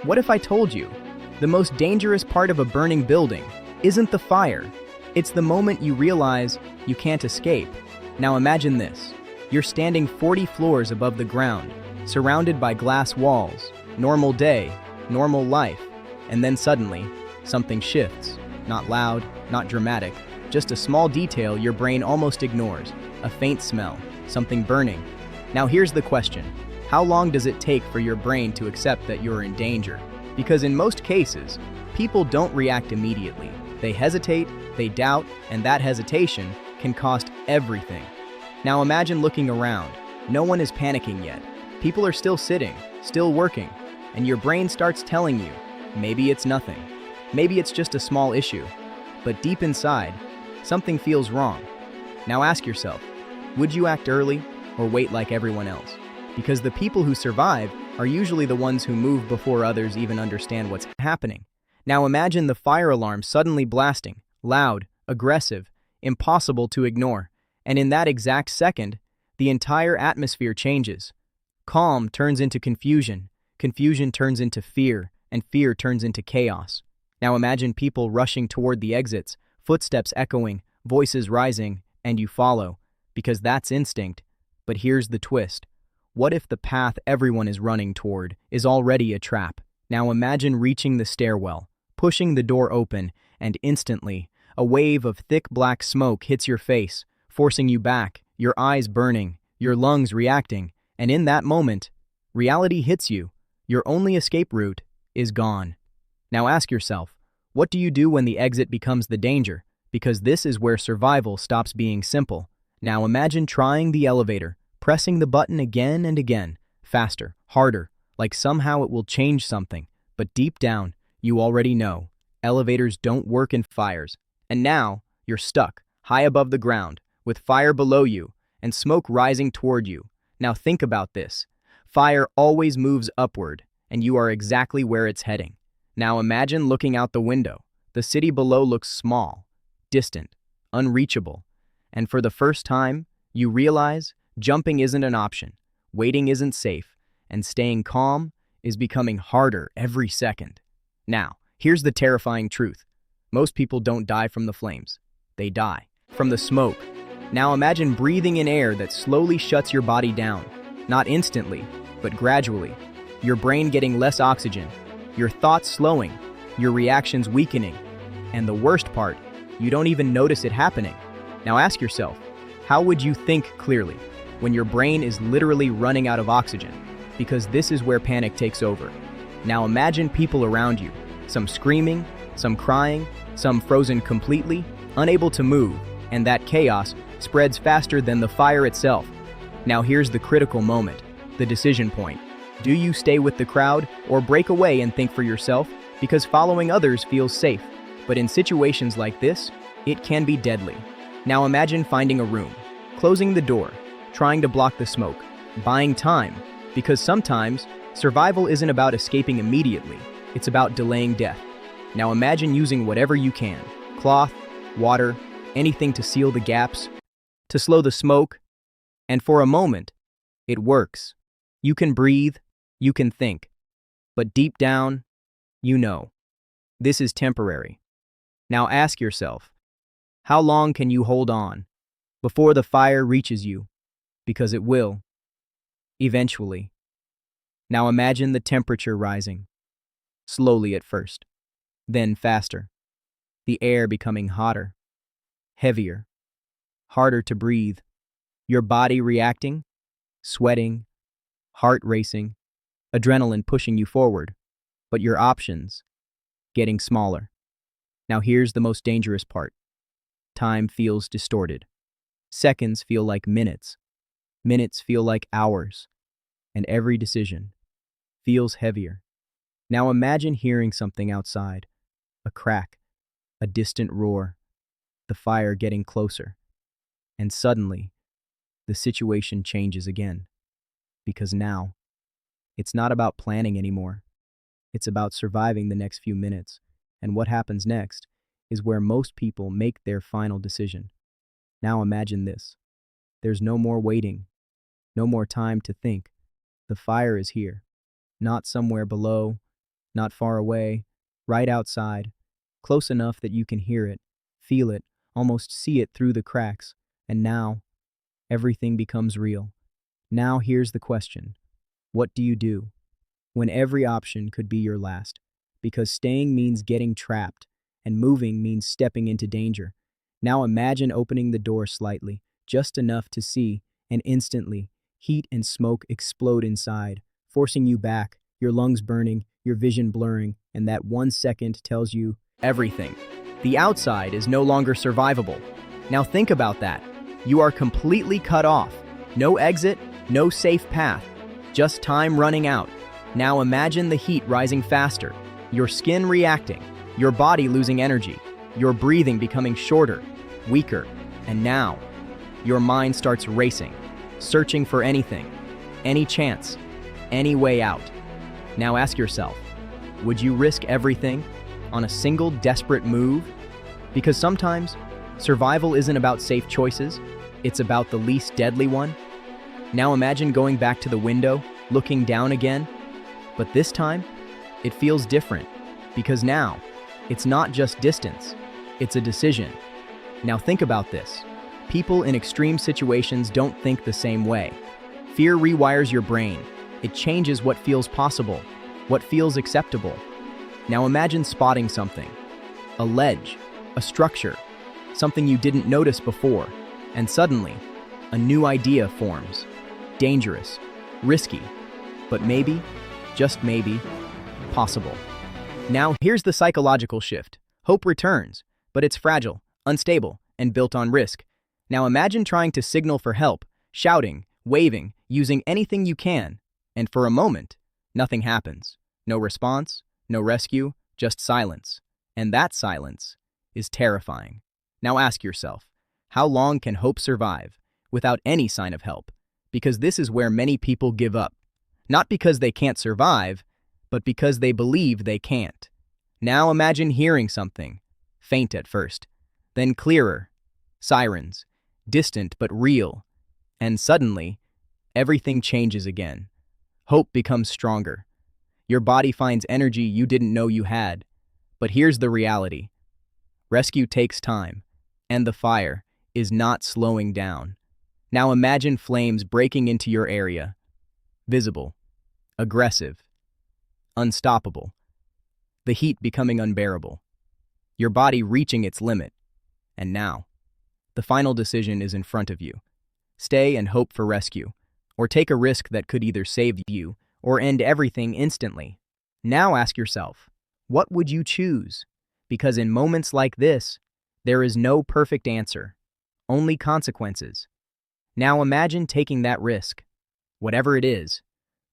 What if I told you the most dangerous part of a burning building isn't the fire? It's the moment you realize you can't escape. Now imagine this. You're standing 40 floors above the ground, surrounded by glass walls, normal day, normal life, and then suddenly, something shifts. Not loud, not dramatic, just a small detail your brain almost ignores, a faint smell, something burning. Now here's the question. How long does it take for your brain to accept that you're in danger? Because in most cases, people don't react immediately. They hesitate, they doubt, and that hesitation can cost everything. Now imagine looking around. No one is panicking yet. People are still sitting, still working, and your brain starts telling you, maybe it's nothing. Maybe it's just a small issue. But deep inside, something feels wrong. Now ask yourself, would you act early or wait like everyone else? Because the people who survive are usually the ones who move before others even understand what's happening. Now imagine the fire alarm suddenly blasting, loud, aggressive, impossible to ignore. And in that exact second, the entire atmosphere changes. Calm turns into confusion, confusion turns into fear, and fear turns into chaos. Now imagine people rushing toward the exits, footsteps echoing, voices rising, and you follow, because that's instinct. But here's the twist. What if the path everyone is running toward is already a trap? Now imagine reaching the stairwell, pushing the door open, and instantly, a wave of thick black smoke hits your face, forcing you back, your eyes burning, your lungs reacting, and in that moment, reality hits you. Your only escape route is gone. Now ask yourself, what do you do when the exit becomes the danger? Because this is where survival stops being simple. Now imagine trying the elevator, pressing the button again and again, faster, harder, like somehow it will change something. But deep down, you already know, elevators don't work in fires. And now, you're stuck, high above the ground, with fire below you, and smoke rising toward you. Now think about this. Fire always moves upward, and you are exactly where it's heading. Now imagine looking out the window. The city below looks small, distant, unreachable. And for the first time, you realize jumping isn't an option, waiting isn't safe, and staying calm is becoming harder every second. Now, here's the terrifying truth. Most people don't die from the flames. They die from the smoke. Now imagine breathing in air that slowly shuts your body down. Not instantly, but gradually. Your brain getting less oxygen, your thoughts slowing, your reactions weakening. And the worst part, you don't even notice it happening. Now ask yourself, how would you think clearly when your brain is literally running out of oxygen? Because this is where panic takes over. Now imagine people around you, some screaming, some crying, some frozen completely, unable to move, and that chaos spreads faster than the fire itself. Now here's the critical moment, the decision point. Do you stay with the crowd or break away and think for yourself? Because following others feels safe, but in situations like this, it can be deadly. Now imagine finding a room, closing the door, trying to block the smoke, buying time, because sometimes survival isn't about escaping immediately, it's about delaying death. Now imagine using whatever you can, cloth, water, anything to seal the gaps, to slow the smoke, and for a moment, it works. You can breathe, you can think, but deep down, you know, this is temporary. Now ask yourself, how long can you hold on before the fire reaches you? Because it will, eventually. Now imagine the temperature rising, slowly at first, then faster, the air becoming hotter, heavier, harder to breathe, your body reacting, sweating, heart racing, adrenaline pushing you forward, but your options getting smaller. Now here's the most dangerous part. Time feels distorted. Seconds feel like minutes. Minutes feel like hours. And every decision feels heavier. Now imagine hearing something outside. A crack, a distant roar, the fire getting closer. And suddenly, the situation changes again. Because now, it's not about planning anymore. It's about surviving the next few minutes. And what happens next is where most people make their final decision. Now imagine this. There's no more waiting, no more time to think. The fire is here, not somewhere below, not far away, right outside, close enough that you can hear it, feel it, almost see it through the cracks. And now, everything becomes real. Now here's the question. What do you do when every option could be your last? Because staying means getting trapped, and moving means stepping into danger. Now imagine opening the door slightly, just enough to see, and instantly, heat and smoke explode inside, forcing you back, your lungs burning, your vision blurring, and that 1 second tells you everything. The outside is no longer survivable. Now think about that. You are completely cut off. No exit, no safe path. Just time running out. Now imagine the heat rising faster, your skin reacting, your body losing energy, your breathing becoming shorter, weaker, and now your mind starts racing, searching for anything, any chance, any way out. Now ask yourself, would you risk everything on a single desperate move? Because sometimes survival isn't about safe choices, it's about the least deadly one. Now imagine going back to the window, looking down again, but this time it feels different because now it's not just distance, it's a decision. Now think about this. People in extreme situations don't think the same way. Fear rewires your brain. It changes what feels possible, what feels acceptable. Now imagine spotting something, a ledge, a structure, something you didn't notice before, and suddenly, a new idea forms. Dangerous, risky, but maybe, just maybe, possible. Now here's the psychological shift. Hope returns, but it's fragile, unstable, and built on risk. Now imagine trying to signal for help, shouting, waving, using anything you can, and for a moment, nothing happens. No response, no rescue, just silence. And that silence is terrifying. Now ask yourself, how long can hope survive without any sign of help? Because this is where many people give up. Not because they can't survive, but because they believe they can't. Now imagine hearing something, faint at first, then clearer, sirens, distant but real, and suddenly, everything changes again. Hope becomes stronger. Your body finds energy you didn't know you had. But here's the reality. Rescue takes time, and the fire is not slowing down. Now imagine flames breaking into your area. Visible, aggressive, unstoppable. The heat becoming unbearable. Your body reaching its limit. And now, the final decision is in front of you. Stay and hope for rescue, or take a risk that could either save you or end everything instantly. Now ask yourself, what would you choose? Because in moments like this, there is no perfect answer, only consequences. Now imagine taking that risk, whatever it is,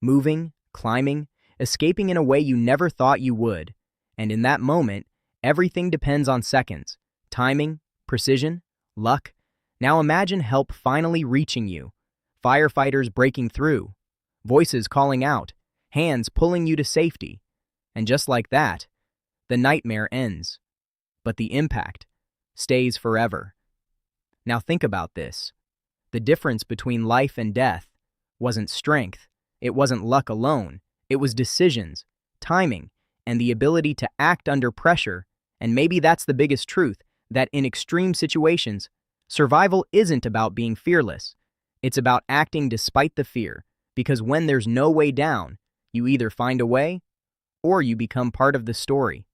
moving, climbing, escaping in a way you never thought you would. And in that moment, everything depends on seconds, timing, precision, luck. Now imagine help finally reaching you, firefighters breaking through, voices calling out, hands pulling you to safety. And just like that, the nightmare ends. But the impact stays forever. Now think about this. The difference between life and death wasn't strength, it wasn't luck alone, it was decisions, timing, and the ability to act under pressure. And maybe that's the biggest truth, that in extreme situations, survival isn't about being fearless. It's about acting despite the fear, because when there's no way down, you either find a way or you become part of the story.